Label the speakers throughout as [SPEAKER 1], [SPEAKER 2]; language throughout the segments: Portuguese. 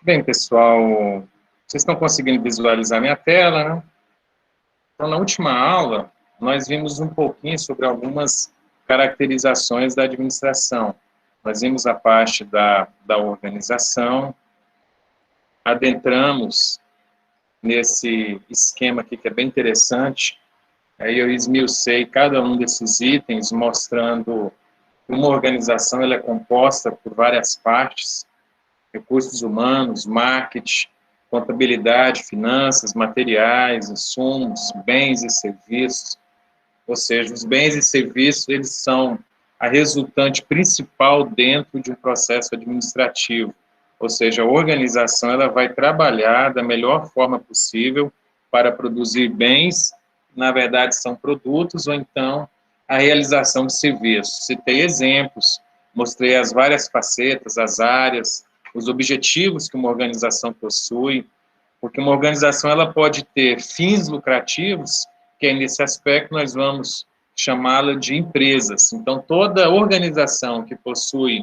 [SPEAKER 1] Bem, pessoal, vocês estão conseguindo visualizar minha tela, né? Então, na última aula, nós vimos um pouquinho sobre algumas caracterizações da administração. Nós vimos a parte da organização, adentramos nesse esquema aqui que é bem interessante. Aí eu esmiucei cada um desses itens, mostrando que uma organização ela é composta por várias partes: recursos humanos, marketing, contabilidade, finanças, materiais, insumos, bens e serviços. Ou seja, os bens e serviços, eles são a resultante principal dentro de um processo administrativo. Ou seja, a organização ela vai trabalhar da melhor forma possível para produzir bens, na verdade são produtos, ou então a realização de serviços. Citei exemplos, mostrei as várias facetas, as áreas, os objetivos que uma organização possui, porque uma organização ela pode ter fins lucrativos, que aí nesse aspecto nós vamos chamá-la de empresas. Então, toda organização que possui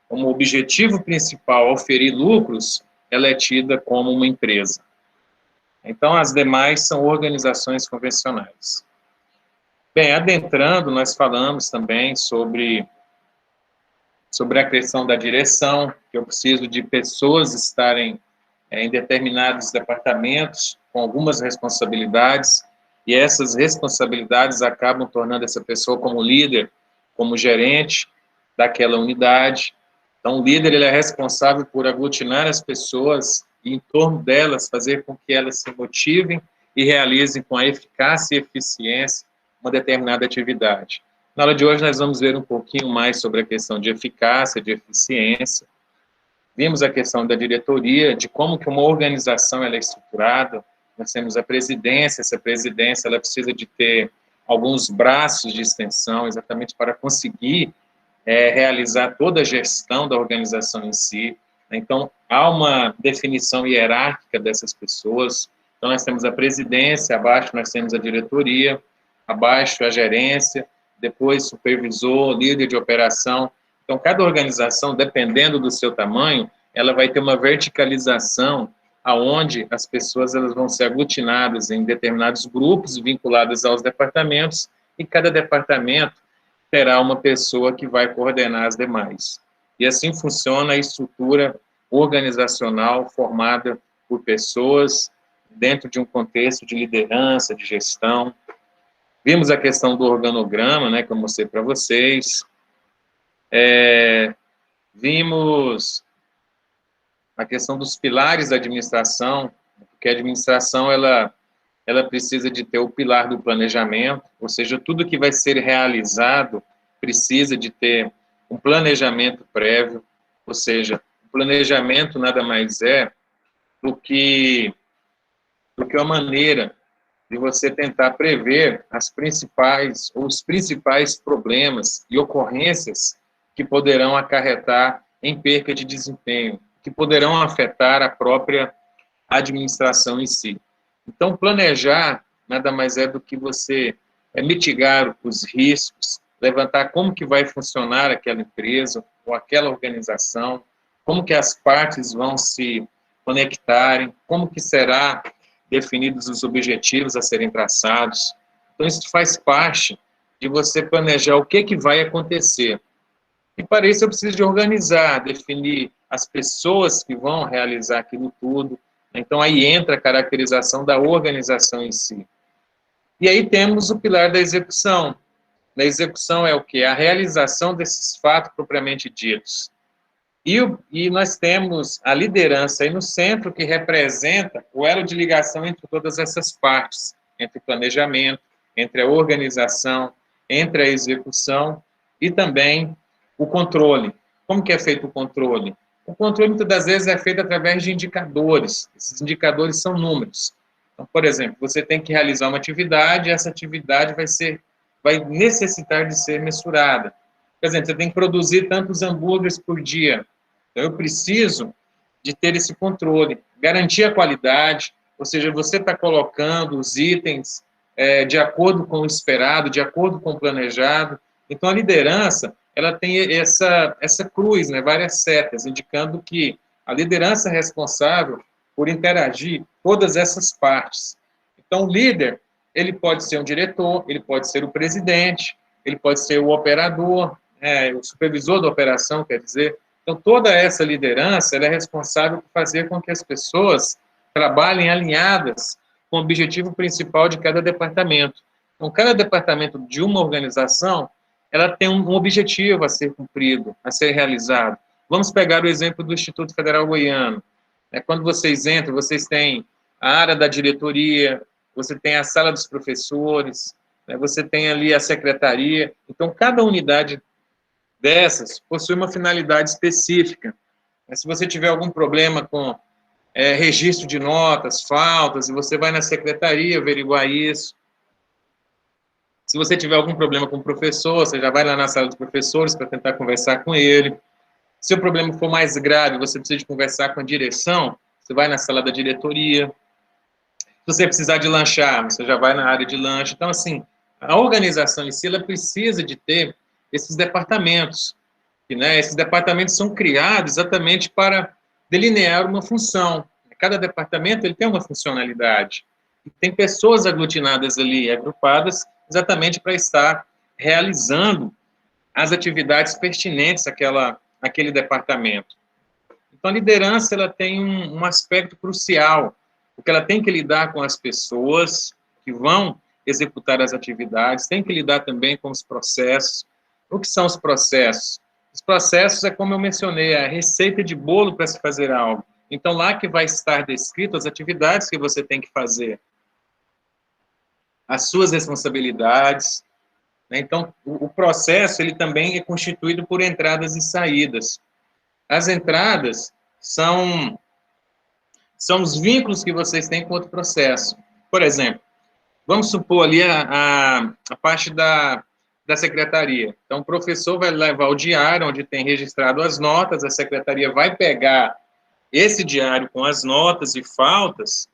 [SPEAKER 1] como objetivo principal oferir lucros, ela é tida como uma empresa. Então, as demais são organizações convencionais. Bem, adentrando, nós falamos também sobre a questão da direção, que eu preciso de pessoas estarem em determinados departamentos com algumas responsabilidades, e essas responsabilidades acabam tornando essa pessoa como líder, como gerente daquela unidade. Então, o líder ele é responsável por aglutinar as pessoas e, em torno delas, fazer com que elas se motivem e realizem com a eficácia e eficiência uma determinada atividade. Na aula de hoje, nós vamos ver um pouquinho mais sobre a questão de eficácia, de eficiência. Vimos a questão da diretoria, de como que uma organização ela é estruturada. Nós temos a presidência, essa presidência ela precisa de ter alguns braços de extensão, exatamente para conseguir realizar toda a gestão da organização em si. Então, há uma definição hierárquica dessas pessoas. Então, nós temos a presidência, abaixo nós temos a diretoria, abaixo a gerência, depois supervisor, líder de operação. Então, cada organização, dependendo do seu tamanho, ela vai ter uma verticalização aonde as pessoas elas vão ser aglutinadas em determinados grupos vinculados aos departamentos, e cada departamento terá uma pessoa que vai coordenar as demais. E assim funciona a estrutura organizacional formada por pessoas dentro de um contexto de liderança, de gestão. Vimos a questão do organograma, né, que eu mostrei para vocês. Vimos a questão dos pilares da administração, porque a administração ela precisa de ter o pilar do planejamento, ou seja, tudo que vai ser realizado precisa de ter um planejamento prévio, ou seja, o planejamento nada mais é do que uma maneira de você tentar prever os principais problemas e ocorrências que poderão acarretar em perca de desempenho, que poderão afetar a própria administração em si. Então, planejar nada mais é do que você mitigar os riscos, levantar como que vai funcionar aquela empresa ou aquela organização, como que as partes vão se conectarem, como que será definidos os objetivos a serem traçados. Então, isso faz parte de você planejar o que vai acontecer. E para isso eu preciso de organizar, definir as pessoas que vão realizar aquilo tudo. Então, aí entra a caracterização da organização em si. E aí temos o pilar da execução. Na execução é o quê? A realização desses fatos propriamente ditos. E nós temos a liderança aí no centro, que representa o elo de ligação entre todas essas partes, entre o planejamento, entre a organização, entre a execução e também o controle. Como que é feito o controle? O controle, muitas das vezes, é feito através de indicadores. Esses indicadores são números. Então, por exemplo, você tem que realizar uma atividade, e essa atividade vai necessitar de ser mensurada. Por exemplo, você tem que produzir tantos hambúrgueres por dia. Então, eu preciso de ter esse controle, garantir a qualidade, ou seja, você está colocando os itens de acordo com o esperado, de acordo com o planejado. Então, a liderança ela tem essa cruz, né, várias setas, indicando que A liderança é responsável por interagir todas essas partes. Então, o líder, ele pode ser um diretor, ele pode ser o presidente, ele pode ser o operador, o supervisor da operação, quer dizer. Então, toda essa liderança ela é responsável por fazer com que as pessoas trabalhem alinhadas com o objetivo principal de cada departamento. Então, cada departamento de uma organização, ela tem um objetivo a ser cumprido, a ser realizado. Vamos pegar o exemplo do Instituto Federal Goiano. Quando vocês entram, vocês têm a área da diretoria, você tem a sala dos professores, você tem ali a secretaria. Então, cada unidade dessas possui uma finalidade específica. Se você tiver algum problema com registro de notas, faltas, e você vai na secretaria averiguar isso. Se você tiver algum problema com o professor, você já vai lá na sala dos professores para tentar conversar com ele. Se o problema for mais grave, você precisa de conversar com a direção, você vai na sala da diretoria. Se você precisar de lanchar, você já vai na área de lanche. Então, assim, a organização em si, ela precisa de ter esses departamentos. E, esses departamentos são criados exatamente para delinear uma função. Cada departamento ele tem uma funcionalidade. E tem pessoas aglutinadas ali, agrupadas, exatamente para estar realizando as atividades pertinentes àquele departamento. Então, a liderança ela tem um aspecto crucial, porque ela tem que lidar com as pessoas que vão executar as atividades, tem que lidar também com os processos. O que são os processos? Os processos é, como eu mencionei, a receita de bolo para se fazer algo. Então, lá que vai estar descrito as atividades que você tem que fazer, as suas responsabilidades. Então, o processo ele também é constituído por entradas e saídas. As entradas são os vínculos que vocês têm com outro processo. Por exemplo, vamos supor ali a parte da secretaria. Então, o professor vai levar o diário, onde tem registrado as notas, a secretaria vai pegar esse diário com as notas e faltas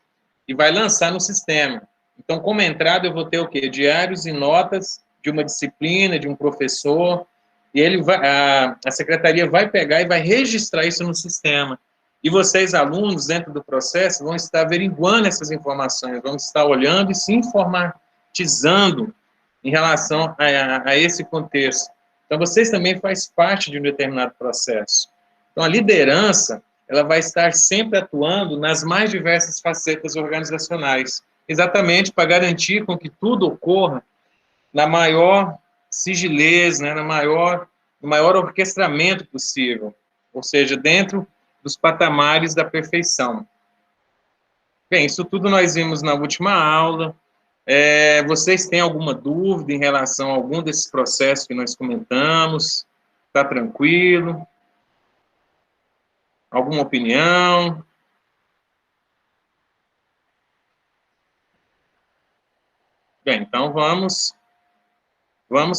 [SPEAKER 1] e vai lançar no sistema. Então, como entrada, eu vou ter o quê? Diários e notas de uma disciplina, de um professor, e a secretaria vai pegar e vai registrar isso no sistema. E vocês, alunos, dentro do processo, vão estar averiguando essas informações, vão estar olhando e se informatizando em relação a esse contexto. Então, vocês também fazem parte de um determinado processo. Então, a liderança, ela vai estar sempre atuando nas mais diversas facetas organizacionais, exatamente para garantir com que tudo ocorra na maior sigilez, no maior orquestramento possível, ou seja, dentro dos patamares da perfeição. Bem, isso tudo nós vimos na última aula. Vocês têm alguma dúvida em relação a algum desses processos que nós comentamos? Está tranquilo? Alguma opinião? Bem, então vamos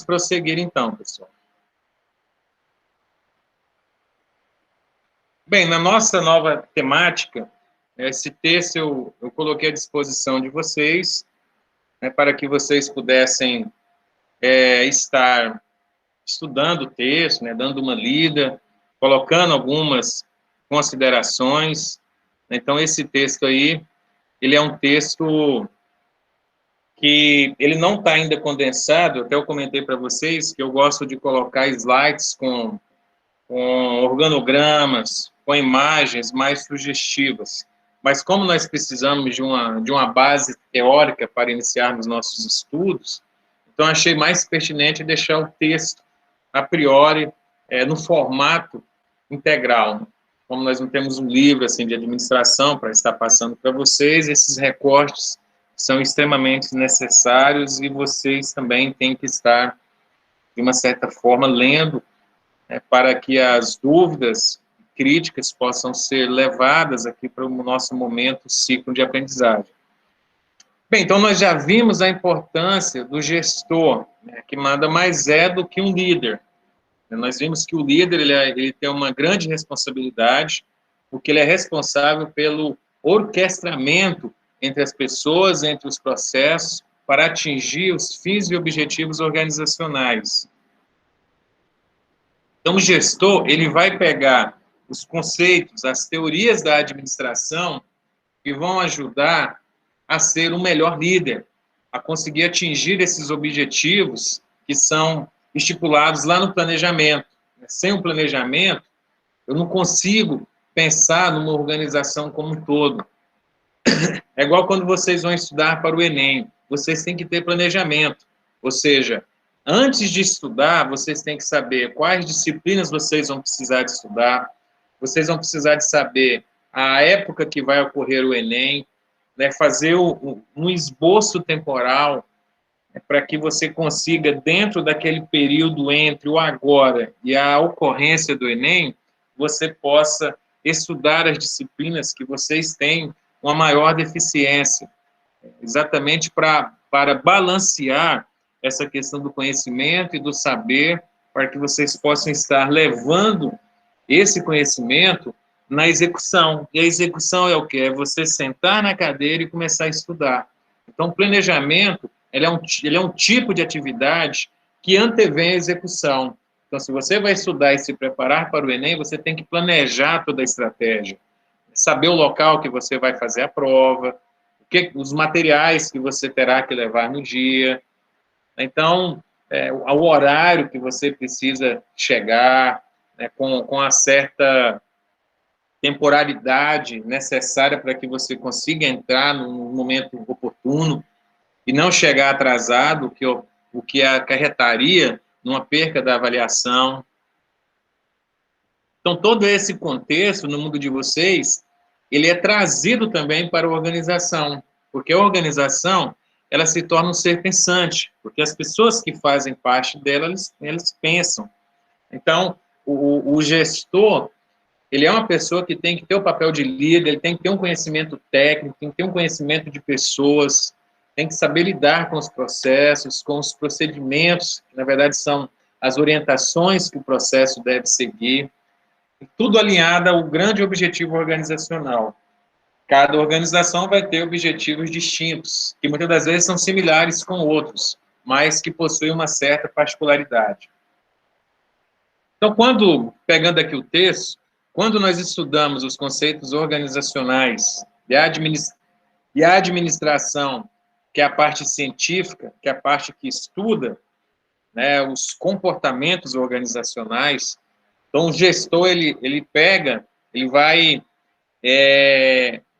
[SPEAKER 1] prosseguir então, pessoal. Bem, na nossa nova temática, esse texto eu coloquei à disposição de vocês, para que vocês pudessem estar estudando o texto, dando uma lida, colocando algumas considerações. Então, esse texto aí, ele é um texto que ele não está ainda condensado, até eu comentei para vocês que eu gosto de colocar slides com organogramas, com imagens mais sugestivas. Mas como nós precisamos de uma base teórica para iniciarmos nossos estudos, então achei mais pertinente deixar o texto, a priori, no formato integral. Como nós não temos um livro assim, de administração para estar passando para vocês, esses recortes são extremamente necessários e vocês também têm que estar, de uma certa forma, lendo para que as dúvidas, críticas possam ser levadas aqui para o nosso momento, ciclo de aprendizagem. Bem, então nós já vimos a importância do gestor, que nada mais é do que um líder. Nós vimos que o líder ele tem uma grande responsabilidade, porque ele é responsável pelo orquestramento entre as pessoas, entre os processos, para atingir os fins e objetivos organizacionais. Então, o gestor, ele vai pegar os conceitos, as teorias da administração que vão ajudar a ser um melhor líder, a conseguir atingir esses objetivos que são estipulados lá no planejamento. Sem um planejamento, eu não consigo pensar numa organização como um todo. É igual quando vocês vão estudar para o Enem, vocês têm que ter planejamento, ou seja, antes de estudar, vocês têm que saber quais disciplinas vocês vão precisar de estudar, vocês vão precisar de saber a época que vai ocorrer o Enem, né, fazer um esboço temporal, né, para que você consiga, dentro daquele período entre o agora e a ocorrência do Enem, você possa estudar as disciplinas que vocês têm uma maior deficiência, exatamente para balancear essa questão do conhecimento e do saber, para que vocês possam estar levando esse conhecimento na execução. E a execução é o quê? É você sentar na cadeira e começar a estudar. Então, o planejamento, ele é um tipo de atividade que antevém a execução. Então, se você vai estudar e se preparar para o Enem, você tem que planejar toda a estratégia. Saber o local que você vai fazer a prova, os materiais que você terá que levar no dia. Então, o horário que você precisa chegar, né, com a certa temporalidade necessária para que você consiga entrar no momento oportuno e não chegar atrasado, o que acarretaria numa perca da avaliação. Então, todo esse contexto no mundo de vocês, ele é trazido também para a organização, porque a organização, ela se torna um ser pensante, porque as pessoas que fazem parte dela, eles pensam. Então, o gestor, ele é uma pessoa que tem que ter o papel de líder, ele tem que ter um conhecimento técnico, tem que ter um conhecimento de pessoas, tem que saber lidar com os processos, com os procedimentos, que na verdade são as orientações que o processo deve seguir, tudo alinhado ao grande objetivo organizacional. Cada organização vai ter objetivos distintos, que muitas das vezes são similares com outros, mas que possuem uma certa particularidade. Então, pegando aqui o texto, quando nós estudamos os conceitos organizacionais e a administração, que é a parte científica, que é a parte que estuda, né, os comportamentos organizacionais, então o gestor, ele vai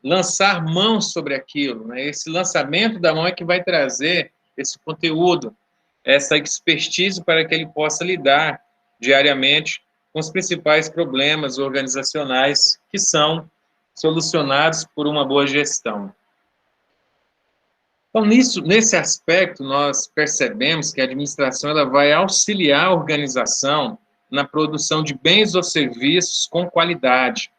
[SPEAKER 1] lançar mão sobre aquilo, né? Esse lançamento da mão é que vai trazer esse conteúdo, essa expertise para que ele possa lidar diariamente com os principais problemas organizacionais que são solucionados por uma boa gestão. Então, nesse aspecto, nós percebemos que a administração ela vai auxiliar a organização na produção de bens ou serviços com qualidade.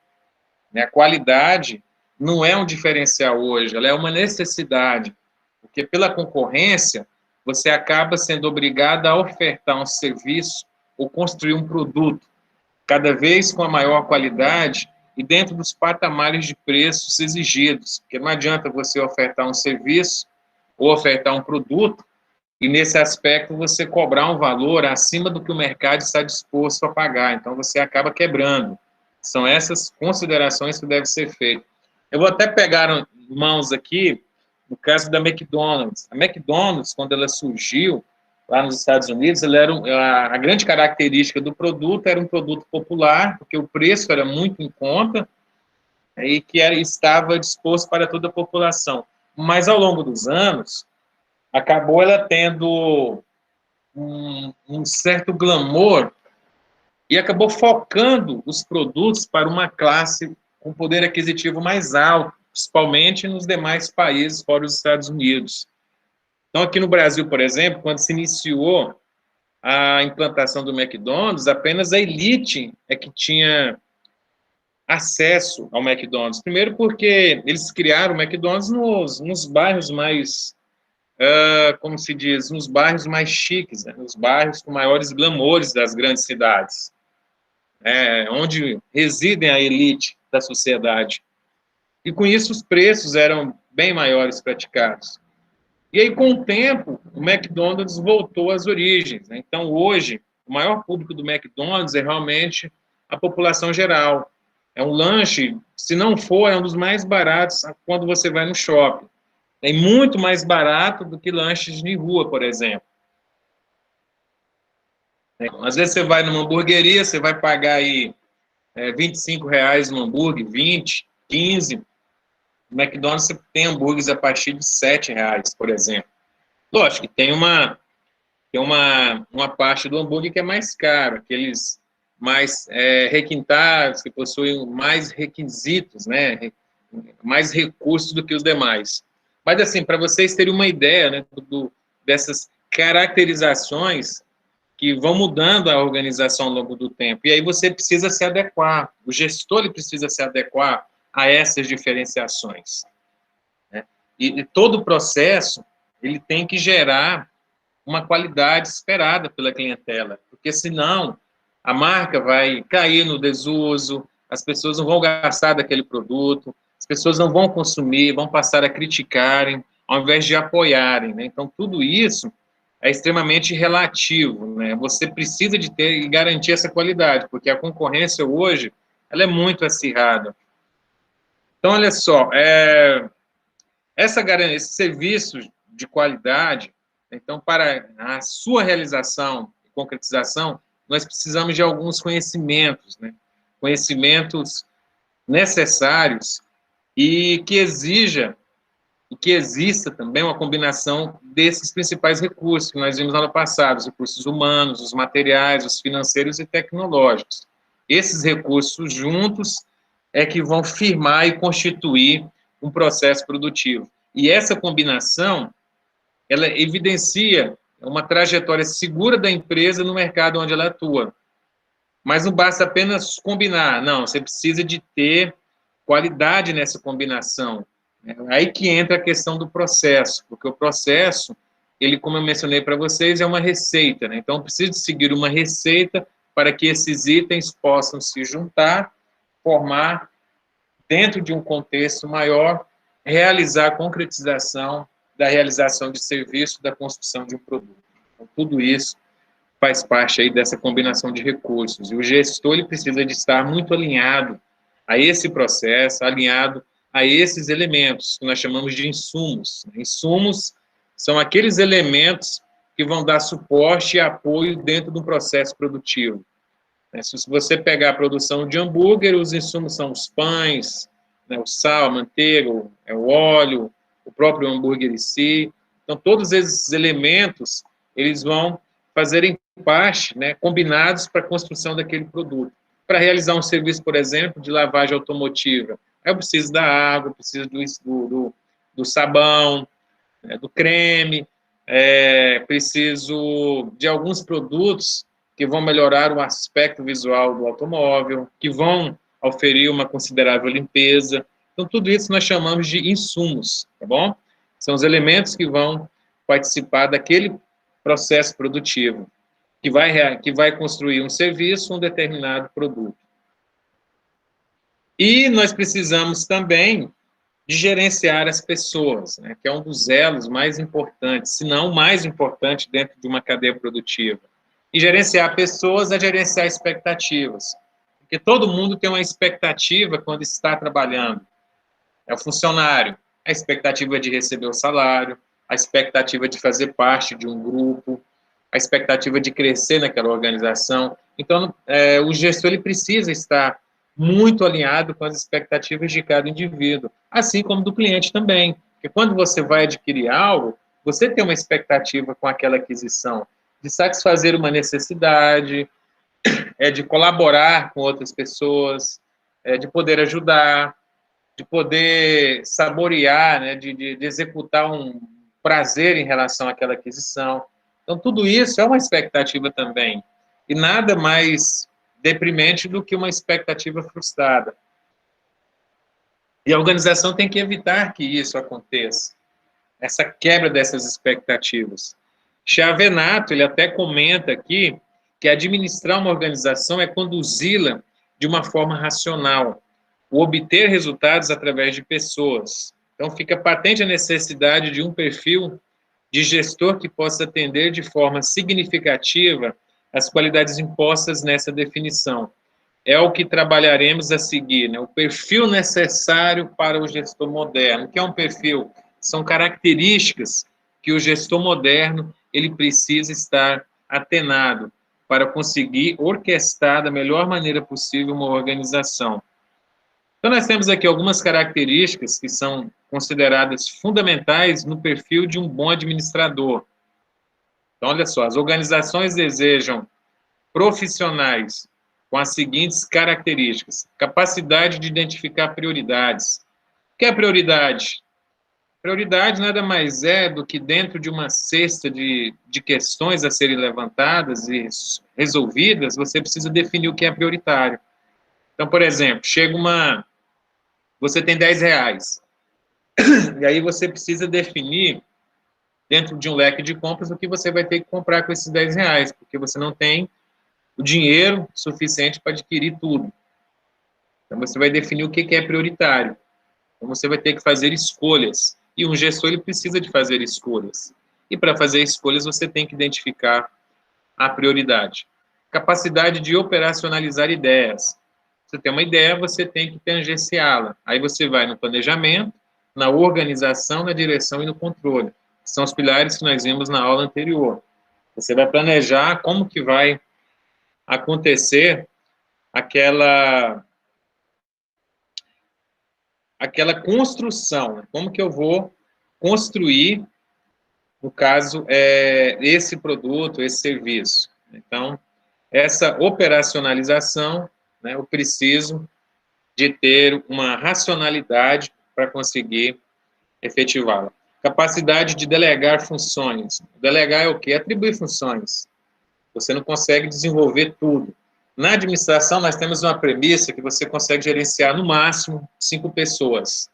[SPEAKER 1] A qualidade não é um diferencial hoje, ela é uma necessidade, porque pela concorrência, você acaba sendo obrigado a ofertar um serviço ou construir um produto, cada vez com a maior qualidade e dentro dos patamares de preços exigidos, porque não adianta você ofertar um serviço ou ofertar um produto e, nesse aspecto, você cobrar um valor acima do que o mercado está disposto a pagar, então você acaba quebrando. São essas considerações que devem ser feitas. Eu vou até pegar mãos aqui, no caso da McDonald's. A McDonald's, quando ela surgiu lá nos Estados Unidos, a grande característica do produto era um produto popular, porque o preço era muito em conta, e que estava disposto para toda a população. Mas, ao longo dos anos, acabou ela tendo um certo glamour e acabou focando os produtos para uma classe com poder aquisitivo mais alto, principalmente nos demais países fora os Estados Unidos. Então, aqui no Brasil, por exemplo, quando se iniciou a implantação do McDonald's, apenas a elite é que tinha acesso ao McDonald's. Primeiro porque eles criaram o McDonald's nos bairros mais, como se diz, nos bairros mais chiques, né? Nos bairros com maiores glamoures das grandes cidades, onde residem a elite da sociedade. E com isso os preços eram bem maiores praticados. E aí, com o tempo, o McDonald's voltou às origens, né? Então, hoje, o maior público do McDonald's é realmente a população geral. É um lanche, se não for, é um dos mais baratos quando você vai no shopping. É muito mais barato do que lanches de rua, por exemplo. Às vezes você vai numa hamburgueria, você vai pagar aí R$ 25 no hambúrguer, 20, 15. No McDonald's você tem hambúrgueres a partir de R$ 7, por exemplo. Lógico que tem uma parte do hambúrguer que é mais caro, aqueles mais requintados, que possuem mais requisitos, né? Mais recursos do que os demais. Mas, assim, para vocês terem uma ideia, né, dessas caracterizações que vão mudando a organização ao longo do tempo. E aí você precisa se adequar, o gestor ele precisa se adequar a essas diferenciações, né? E todo o processo ele tem que gerar uma qualidade esperada pela clientela, porque senão a marca vai cair no desuso, as pessoas não vão gastar daquele produto, as pessoas não vão consumir, vão passar a criticarem, ao invés de apoiarem, né? Então, tudo isso é extremamente relativo, né? Você precisa de ter e garantir essa qualidade, porque a concorrência hoje, ela é muito acirrada. Então, olha só, esse serviço de qualidade, então, para a sua realização e concretização, nós precisamos de alguns conhecimentos, né? Conhecimentos necessários e que exista também uma combinação desses principais recursos que nós vimos no ano passado, os recursos humanos, os materiais, os financeiros e tecnológicos. Esses recursos juntos é que vão firmar e constituir um processo produtivo. E essa combinação, ela evidencia uma trajetória segura da empresa no mercado onde ela atua. Mas não basta apenas combinar, não, você precisa de ter qualidade nessa combinação. Aí que entra a questão do processo, porque o processo, ele, como eu mencionei para vocês, é uma receita, né? Então, precisa de seguir uma receita para que esses itens possam se juntar, formar, dentro de um contexto maior, realizar a concretização da realização de serviço, da construção de um produto. Então, tudo isso faz parte aí dessa combinação de recursos. E o gestor ele precisa de estar muito alinhado a esse processo, alinhado a esses elementos que nós chamamos de insumos. Insumos são aqueles elementos que vão dar suporte e apoio dentro do processo produtivo. Se você pegar a produção de hambúrguer, os insumos são os pães, né, o sal, a manteiga, o óleo, o próprio hambúrguer em si. Então, todos esses elementos, eles vão fazerem parte, né, combinados para a construção daquele produto. Para realizar um serviço, por exemplo, de lavagem automotiva, eu preciso da água, preciso do sabão, né, do creme, preciso de alguns produtos que vão melhorar o aspecto visual do automóvel, que vão oferir uma considerável limpeza. Então, tudo isso nós chamamos de insumos, tá bom? São os elementos que vão participar daquele processo produtivo, que vai construir um serviço, um determinado produto. E nós precisamos também de gerenciar as pessoas, né, que é um dos elos mais importantes, se não o mais importante dentro de uma cadeia produtiva. E gerenciar pessoas é gerenciar expectativas, porque todo mundo tem uma expectativa quando está trabalhando. É o funcionário, a expectativa de receber o salário, a expectativa de fazer parte de um grupo, a expectativa de crescer naquela organização. Então, o gestor ele precisa estar muito alinhado com as expectativas de cada indivíduo, assim como do cliente também. Porque quando você vai adquirir algo, você tem uma expectativa com aquela aquisição, de satisfazer uma necessidade, de colaborar com outras pessoas, de poder ajudar, de poder saborear, né, de executar um prazer em relação àquela aquisição. Então, tudo isso é uma expectativa também. E nada mais deprimente do que uma expectativa frustrada. E a organização tem que evitar que isso aconteça, essa quebra dessas expectativas. Chiavenato, ele até comenta aqui que administrar uma organização é conduzi-la de uma forma racional, o obter resultados através de pessoas. Então, fica patente a necessidade de um perfil de gestor que possa atender de forma significativa as qualidades impostas nessa definição. é o que trabalharemos a seguir, né? O perfil necessário para o gestor moderno. O que é um perfil? São características que o gestor moderno ele precisa estar atenado para conseguir orquestrar da melhor maneira possível uma organização. Então, nós temos aqui algumas características que são consideradas fundamentais no perfil de um bom administrador. Então, olha só, as organizações desejam profissionais com as seguintes características: capacidade de identificar prioridades. O que é prioridade? Prioridade nada mais é do que dentro de uma cesta de questões a serem levantadas e resolvidas, você precisa definir o que é prioritário. Então, por exemplo, você tem R$ 10, e aí você precisa definir, dentro de um leque de compras, o que você vai ter que comprar com esses R$ 10, porque você não tem o dinheiro suficiente para adquirir tudo. Então, você vai definir o que é prioritário. Então, você vai ter que fazer escolhas. E um gestor ele precisa de fazer escolhas. E para fazer escolhas, você tem que identificar a prioridade. Capacidade de operacionalizar ideias. Você tem uma ideia, você tem que tangenciá-la. Aí você vai no planejamento, na organização, na direção e no controle. São os pilares que nós vimos na aula anterior. Você vai planejar como que vai acontecer aquela construção, como que eu vou construir, no caso, esse produto, esse serviço. Então, essa operacionalização, né, eu preciso de ter uma racionalidade para conseguir efetivá-la. Capacidade de delegar funções. Delegar é o quê? Atribuir funções. Você não consegue desenvolver tudo. Na administração, nós temos uma premissa que você consegue gerenciar, no máximo, 5 pessoas.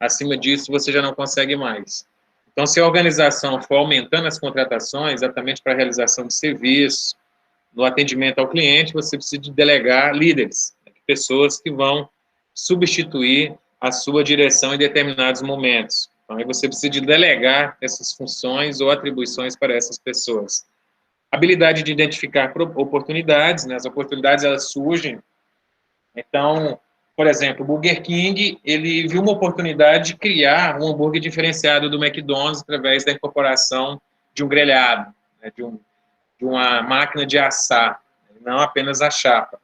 [SPEAKER 1] Acima disso, você já não consegue mais. Então, se a organização for aumentando as contratações, exatamente para a realização de serviços, no atendimento ao cliente, você precisa de delegar líderes, pessoas que vão substituir a sua direção em determinados momentos. Então, aí você precisa de delegar essas funções ou atribuições para essas pessoas. Habilidade de identificar oportunidades, né? As oportunidades elas surgem. Então, por exemplo, o Burger King, ele viu uma oportunidade de criar um hambúrguer diferenciado do McDonald's através da incorporação de um grelhado, né? de uma máquina de assar, não apenas a chapa.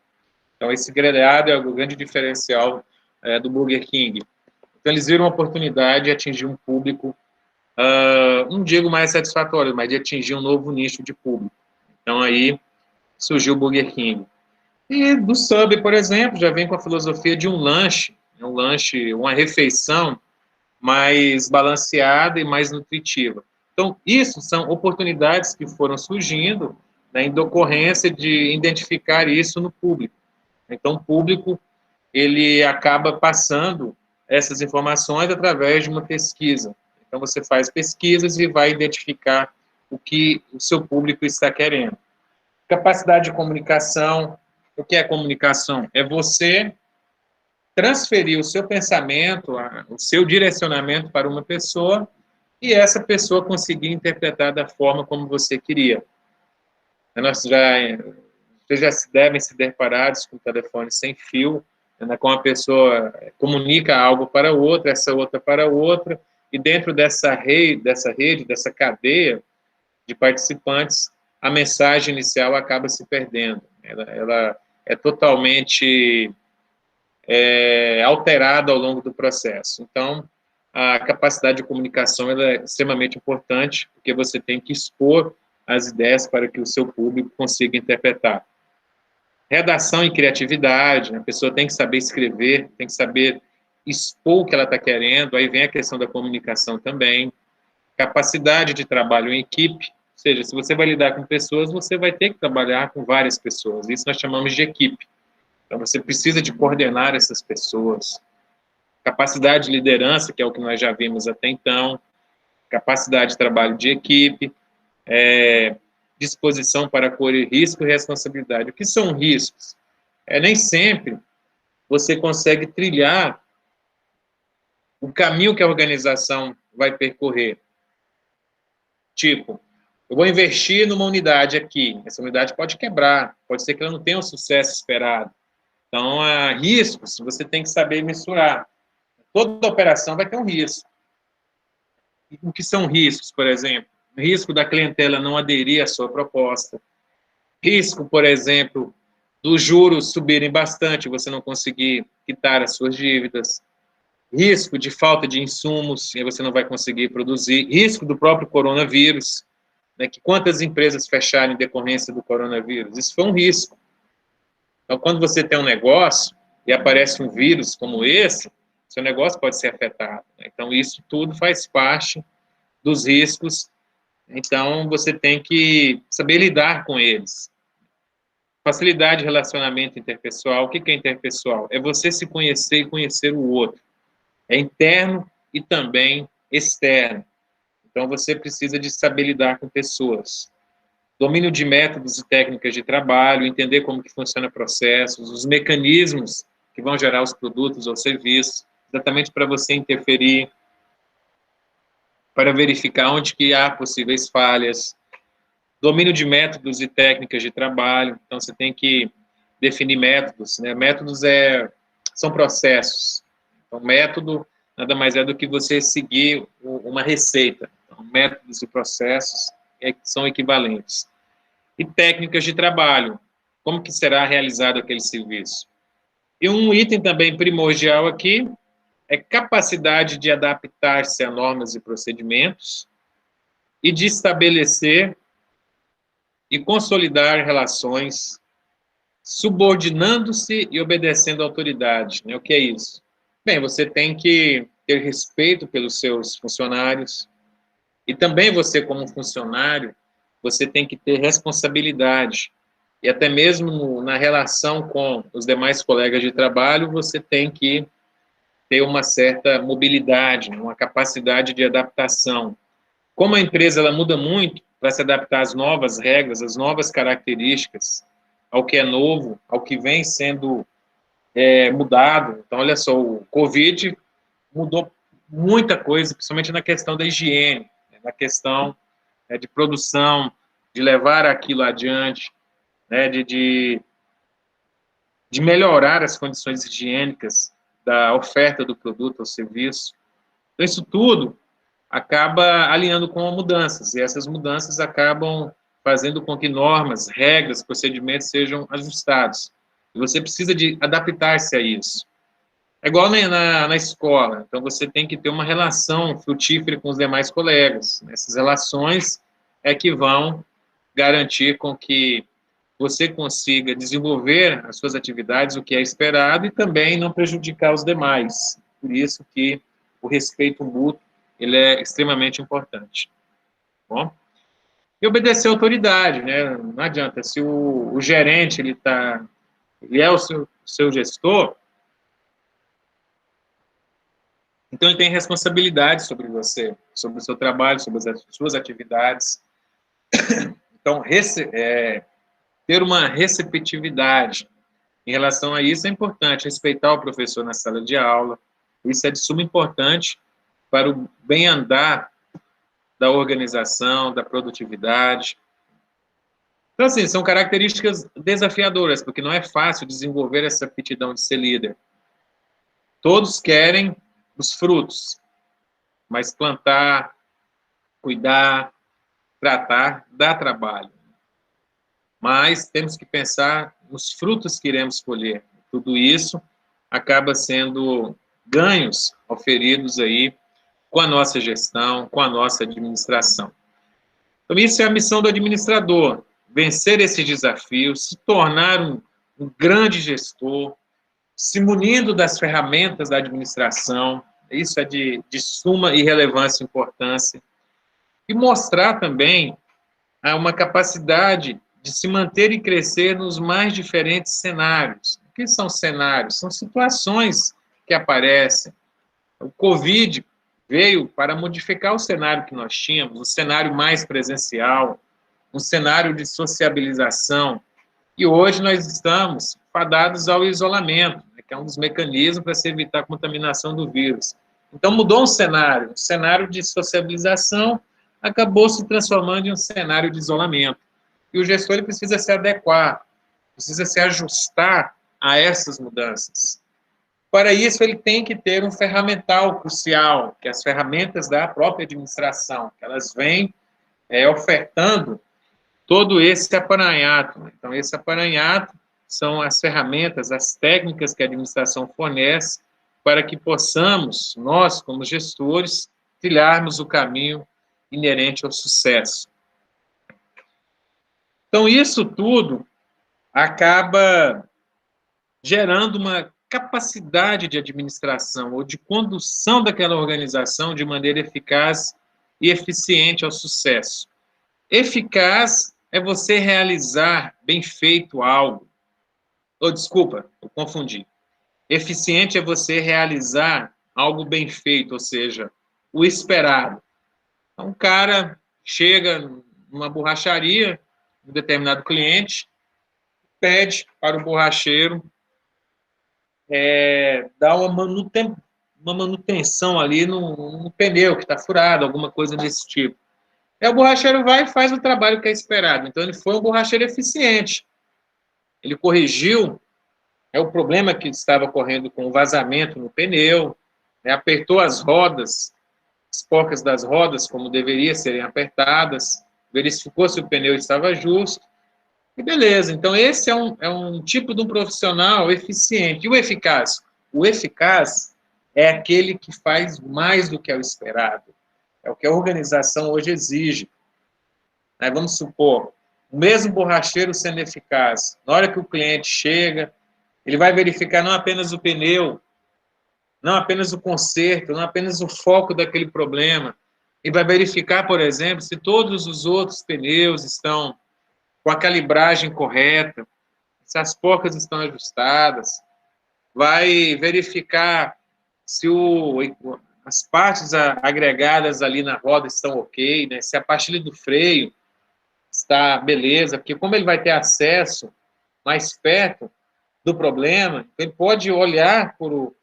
[SPEAKER 1] Então, esse grelhado é o grande diferencial do Burger King. Então, eles viram uma oportunidade de atingir um público, não digo mais satisfatório, mas de atingir um novo nicho de público. Então, aí surgiu o Burger King. E do Subway, por exemplo, já vem com a filosofia de um lanche, uma refeição mais balanceada e mais nutritiva. Então, isso são oportunidades que foram surgindo, né, em decorrência de identificar isso no público. Então, o público ele acaba passando essas informações através de uma pesquisa. Então, você faz pesquisas e vai identificar o que o seu público está querendo. Capacidade de comunicação. O que é comunicação? É você transferir o seu pensamento, o seu direcionamento para uma pessoa e essa pessoa conseguir interpretar da forma como você queria. Vocês já devem se deparar com o telefone sem fio, né, com a pessoa comunica algo para outra, essa outra para outra, e dentro dessa rede, dessa cadeia de participantes, a mensagem inicial acaba se perdendo. Ela é totalmente alterada ao longo do processo. Então, a capacidade de comunicação ela é extremamente importante, porque você tem que expor as ideias para que o seu público consiga interpretar. Redação e criatividade, a pessoa tem que saber escrever, tem que saber expor o que ela está querendo, aí vem a questão da comunicação também. Capacidade de trabalho em equipe, ou seja, se você vai lidar com pessoas, você vai ter que trabalhar com várias pessoas, isso nós chamamos de equipe. Então, você precisa de coordenar essas pessoas. Capacidade de liderança, que é o que nós já vimos até então, capacidade de trabalho de equipe, disposição para correr risco e responsabilidade. O que são riscos? Nem sempre você consegue trilhar o caminho que a organização vai percorrer. Tipo, eu vou investir numa unidade aqui, essa unidade pode quebrar, pode ser que ela não tenha o sucesso esperado. Então, riscos, você tem que saber mensurar. Toda operação vai ter um risco. O que são riscos, por exemplo? Risco da clientela não aderir à sua proposta. Risco, por exemplo, dos juros subirem bastante, você não conseguir quitar as suas dívidas. Risco de falta de insumos, e você não vai conseguir produzir. Risco do próprio coronavírus, né, que quantas empresas fecharam em decorrência do coronavírus? Isso foi um risco. Então, quando você tem um negócio e aparece um vírus como esse, seu negócio pode ser afetado. Né? Então, isso tudo faz parte dos riscos. Então, você tem que saber lidar com eles. Facilidade de relacionamento interpessoal. O que é interpessoal? É você se conhecer e conhecer o outro. É interno e também externo. Então, você precisa de saber lidar com pessoas. Domínio de métodos e técnicas de trabalho, entender como que funciona processos, os mecanismos que vão gerar os produtos ou serviços, exatamente para você interferir, para verificar onde que há possíveis falhas. Domínio de métodos e técnicas de trabalho, então você tem que definir métodos, né? Métodos são processos. Então, método nada mais é do que você seguir uma receita. Então, métodos e processos são equivalentes. E técnicas de trabalho, como que será realizado aquele serviço. E um item também primordial aqui é capacidade de adaptar-se a normas e procedimentos e de estabelecer e consolidar relações subordinando-se e obedecendo à autoridade. Né? O que é isso? Bem, você tem que ter respeito pelos seus funcionários e também você, como funcionário, você tem que ter responsabilidade. E até mesmo na relação com os demais colegas de trabalho, você tem que ter uma certa mobilidade, uma capacidade de adaptação. Como a empresa ela muda muito para se adaptar às novas regras, às novas características, ao que é novo, ao que vem sendo mudado. Então, olha só, o Covid mudou muita coisa, principalmente na questão da higiene, na questão de produção, de levar aquilo adiante, né, de melhorar as condições higiênicas da oferta do produto ou serviço. Então, isso tudo acaba alinhando com mudanças, e essas mudanças acabam fazendo com que normas, regras, procedimentos sejam ajustados. E você precisa de adaptar-se a isso. É igual na escola, então você tem que ter uma relação frutífera com os demais colegas. Essas relações é que vão garantir com que você consiga desenvolver as suas atividades, o que é esperado, e também não prejudicar os demais. Por isso que o respeito mútuo ele é extremamente importante. Bom? E obedecer à autoridade, né? Não adianta, se o gerente ele é o seu gestor, então ele tem responsabilidade sobre você, sobre o seu trabalho, sobre as suas atividades. Então, ter uma receptividade em relação a isso é importante, respeitar o professor na sala de aula, isso é de suma importância para o bem andar da organização, da produtividade. Então, assim, são características desafiadoras, porque não é fácil desenvolver essa aptidão de ser líder. Todos querem os frutos, mas plantar, cuidar, tratar, dá trabalho. Mas temos que pensar nos frutos que iremos colher. Tudo isso acaba sendo ganhos oferidos aí com a nossa gestão, com a nossa administração. Então, isso é a missão do administrador, vencer esses desafios, se tornar um grande gestor, se munindo das ferramentas da administração, isso é de suma irrelevância e importância, e mostrar também uma capacidade de se manter e crescer nos mais diferentes cenários. O que são cenários? São situações que aparecem. O Covid veio para modificar o cenário que nós tínhamos, um cenário mais presencial, um cenário de sociabilização. E hoje nós estamos fadados ao isolamento, né, que é um dos mecanismos para se evitar a contaminação do vírus. Então mudou um cenário de sociabilização acabou se transformando em um cenário de isolamento. E o gestor ele precisa se adequar, precisa se ajustar a essas mudanças. Para isso, ele tem que ter um ferramental crucial, que é as ferramentas da própria administração, que elas vêm ofertando todo esse aparanhado. Então, esse aparanhado são as ferramentas, as técnicas que a administração fornece para que possamos, nós, como gestores, trilharmos o caminho inerente ao sucesso. Então, isso tudo acaba gerando uma capacidade de administração ou de condução daquela organização de maneira eficaz e eficiente ao sucesso. Eficaz é você realizar bem feito algo. Desculpa, eu confundi. Eficiente é você realizar algo bem feito, ou seja, o esperado. Então, um cara chega numa borracharia, um determinado cliente, pede para o borracheiro dar uma manutenção ali no pneu que está furado, alguma coisa desse tipo. Aí o borracheiro vai e faz o trabalho que é esperado. Então, ele foi um borracheiro eficiente. Ele corrigiu o problema que estava ocorrendo com o vazamento no pneu, apertou as rodas, as porcas das rodas, como deveriam serem apertadas, verificou se o pneu estava justo, e beleza. Então, esse é um tipo de um profissional eficiente. E o eficaz? O eficaz é aquele que faz mais do que é o esperado. É o que a organização hoje exige. Vamos supor, o mesmo borracheiro sendo eficaz, na hora que o cliente chega, ele vai verificar não apenas o pneu, não apenas o conserto, não apenas o foco daquele problema, ele vai verificar, por exemplo, se todos os outros pneus estão com a calibragem correta, se as porcas estão ajustadas, vai verificar se as partes agregadas ali na roda estão ok, né? Se a pastilha do freio está beleza, porque como ele vai ter acesso mais perto do problema, ele pode olhar por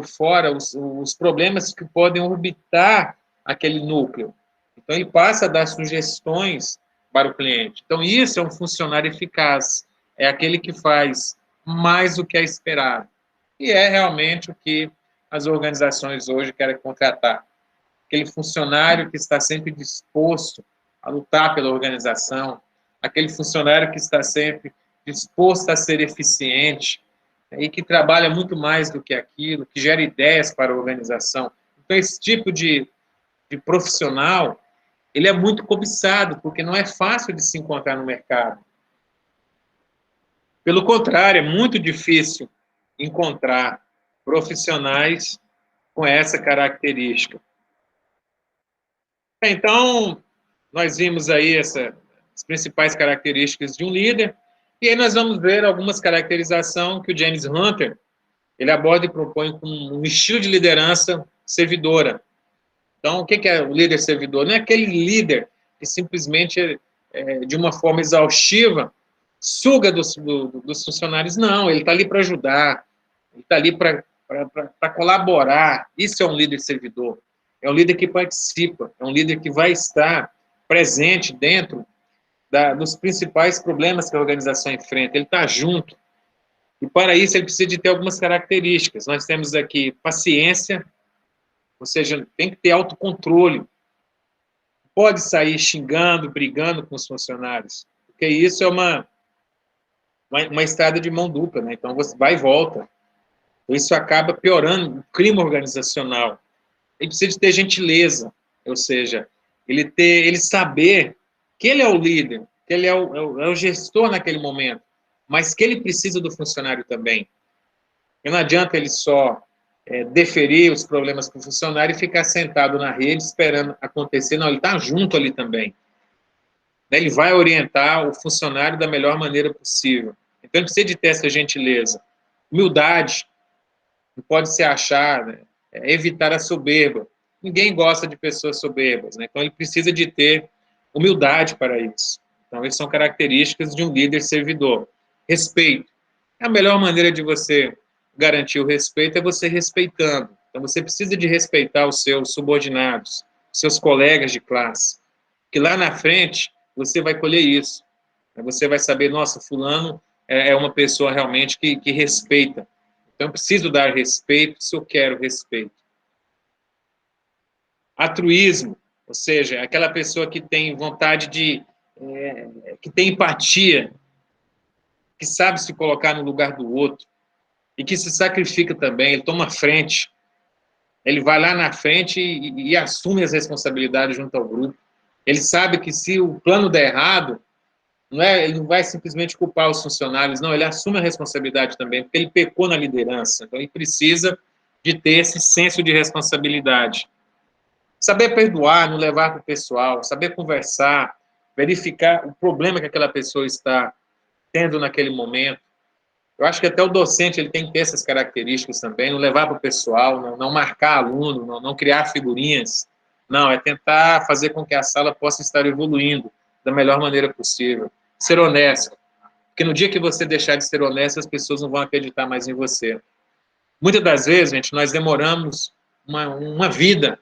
[SPEAKER 1] fora os problemas que podem orbitar aquele núcleo. Então, ele passa a dar sugestões para o cliente. Então, isso é um funcionário eficaz, é aquele que faz mais do que é esperado. E é realmente o que as organizações hoje querem contratar. Aquele funcionário que está sempre disposto a lutar pela organização, aquele funcionário que está sempre disposto a ser eficiente e que trabalha muito mais do que aquilo, que gera ideias para a organização. Então, esse tipo de profissional, ele é muito cobiçado, porque não é fácil de se encontrar no mercado. Pelo contrário, é muito difícil encontrar profissionais com essa característica. Então, nós vimos aí as principais características de um líder, e aí nós vamos ver algumas caracterizações que o James Hunter ele aborda e propõe com um estilo de liderança servidora. Então, o que é o líder servidor? Não é aquele líder que simplesmente, de uma forma exaustiva, suga dos funcionários. Não, ele está ali para ajudar, ele está ali para colaborar. Isso é um líder servidor. É um líder que participa, é um líder que vai estar presente dentro dos principais problemas que a organização enfrenta. Ele está junto. E para isso ele precisa de ter algumas características. Nós temos aqui paciência, ou seja, tem que ter autocontrole. Pode sair xingando, brigando com os funcionários, porque isso é uma estrada de mão dupla, né? Então você vai e volta. Isso acaba piorando o clima organizacional. Ele precisa de ter gentileza, ou seja, ele saber que ele é o líder, que ele é o gestor naquele momento, mas que ele precisa do funcionário também. E não adianta ele só deferir os problemas para o funcionário e ficar sentado na rede esperando acontecer. Não, ele está junto ali também. Ele vai orientar o funcionário da melhor maneira possível. Então, ele precisa de ter essa gentileza. Humildade, não pode se achar, né? Evitar a soberba. Ninguém gosta de pessoas soberbas, né? Então, ele precisa de ter humildade para isso. Então, essas são características de um líder servidor. Respeito. A melhor maneira de você garantir o respeito é você respeitando. Então, você precisa de respeitar os seus subordinados, os seus colegas de classe, que lá na frente você vai colher isso. Você vai saber, nossa, fulano é uma pessoa realmente que respeita. Então, eu preciso dar respeito se eu quero respeito. Altruísmo, ou seja, aquela pessoa que tem vontade que tem empatia, que sabe se colocar no lugar do outro e que se sacrifica também, ele toma frente, ele vai lá na frente e assume as responsabilidades junto ao grupo. Ele sabe que se o plano der errado, ele não vai simplesmente culpar os funcionários, não, ele assume a responsabilidade também, porque ele pecou na liderança, então ele precisa de ter esse senso de responsabilidade. Saber perdoar, não levar para o pessoal, saber conversar, verificar o problema que aquela pessoa está tendo naquele momento. Eu acho que até o docente ele tem que ter essas características também, não levar para o pessoal, não marcar aluno, não criar figurinhas. Não, é tentar fazer com que a sala possa estar evoluindo da melhor maneira possível. Ser honesto. Porque no dia que você deixar de ser honesto, as pessoas não vão acreditar mais em você. Muitas das vezes, gente, nós demoramos uma vida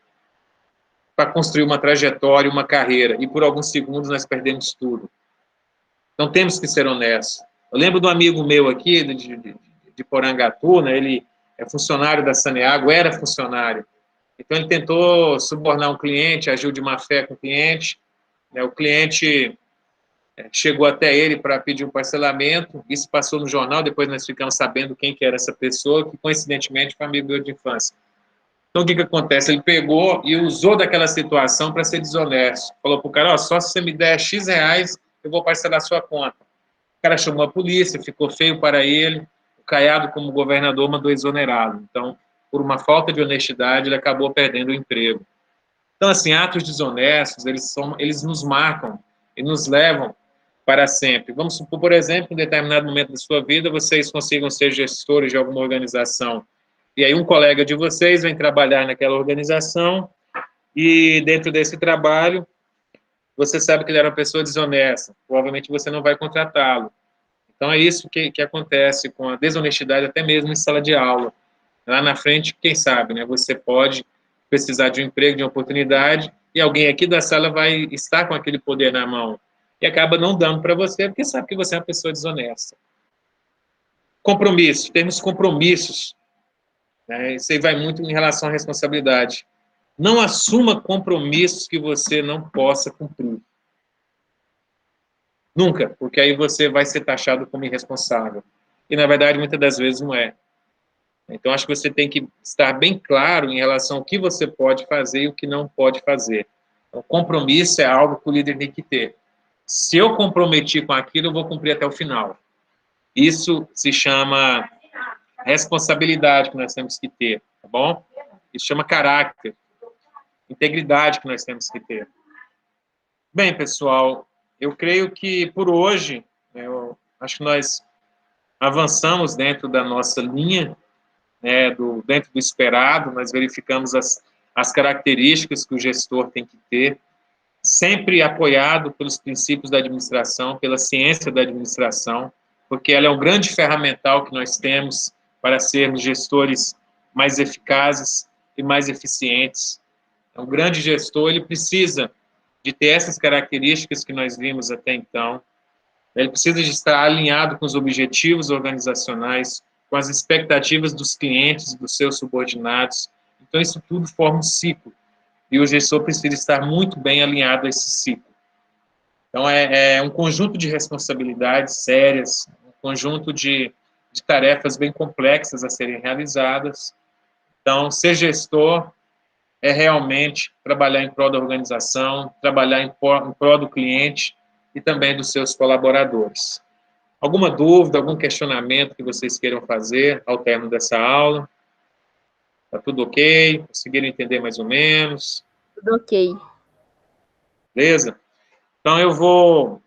[SPEAKER 1] para construir uma trajetória, uma carreira, e por alguns segundos nós perdemos tudo. Então temos que ser honestos. Eu lembro de um amigo meu aqui, de Porangatu, né, ele é funcionário da Saneago, era funcionário. Então ele tentou subornar um cliente, agiu de má fé com o cliente, né, o cliente chegou até ele para pedir um parcelamento, isso passou no jornal, depois nós ficamos sabendo quem que era essa pessoa, que coincidentemente foi amigo meu de infância. Então, o que acontece? Ele pegou e usou daquela situação para ser desonesto. Falou para o cara, só se você me der X reais, eu vou parcelar a sua conta. O cara chamou a polícia, ficou feio para ele, o Caiado, como governador, mandou exonerá-lo. Então, por uma falta de honestidade, ele acabou perdendo o emprego. Então, assim, atos desonestos, eles nos marcam e nos levam para sempre. Vamos supor, por exemplo, em determinado momento da sua vida, vocês consigam ser gestores de alguma organização. E aí um colega de vocês vem trabalhar naquela organização e dentro desse trabalho você sabe que ele era uma pessoa desonesta. Provavelmente você não vai contratá-lo. Então é isso que acontece com a desonestidade até mesmo em sala de aula. Lá na frente, quem sabe, né? Você pode precisar de um emprego, de uma oportunidade e alguém aqui da sala vai estar com aquele poder na mão e acaba não dando para você porque sabe que você é uma pessoa desonesta. Compromisso. Temos compromissos. Isso aí vai muito em relação à responsabilidade. Não assuma compromissos que você não possa cumprir. Nunca, porque aí você vai ser taxado como irresponsável. E, na verdade, muitas das vezes não é. Então, acho que você tem que estar bem claro em relação ao que você pode fazer e o que não pode fazer. Então, compromisso é algo que o líder tem que ter. Se eu comprometi com aquilo, eu vou cumprir até o final. Isso se chama responsabilidade que nós temos que ter, tá bom? Isso chama caráter, integridade que nós temos que ter. Bem, pessoal, eu creio que por hoje, eu acho que nós avançamos dentro da nossa linha, né, dentro do esperado, nós verificamos as características que o gestor tem que ter, sempre apoiado pelos princípios da administração, pela ciência da administração, porque ela é um grande ferramental que nós temos para sermos gestores mais eficazes e mais eficientes. Um grande gestor, ele precisa de ter essas características que nós vimos até então. Ele precisa de estar alinhado com os objetivos organizacionais, com as expectativas dos clientes e dos seus subordinados. Então, isso tudo forma um ciclo. E o gestor precisa estar muito bem alinhado a esse ciclo. Então, é um conjunto de responsabilidades sérias, um conjunto de tarefas bem complexas a serem realizadas. Então, ser gestor é realmente trabalhar em prol da organização, trabalhar em prol do cliente e também dos seus colaboradores. Alguma dúvida, algum questionamento que vocês queiram fazer ao término dessa aula? Está tudo ok? Conseguiram entender mais ou menos?
[SPEAKER 2] Tudo ok.
[SPEAKER 1] Beleza? Então, eu vou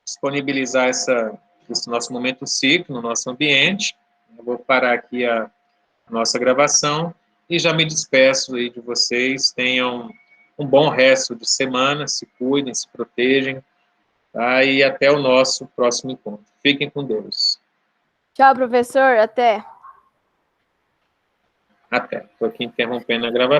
[SPEAKER 1] disponibilizar esse nosso momento ciclo no nosso ambiente. Eu vou parar aqui a nossa gravação e já me despeço aí de vocês. Tenham um bom resto de semana, se cuidem, se protejam, tá? E até o nosso próximo encontro. Fiquem com Deus.
[SPEAKER 2] Tchau, professor. Até.
[SPEAKER 1] Até. Estou aqui interrompendo a gravação.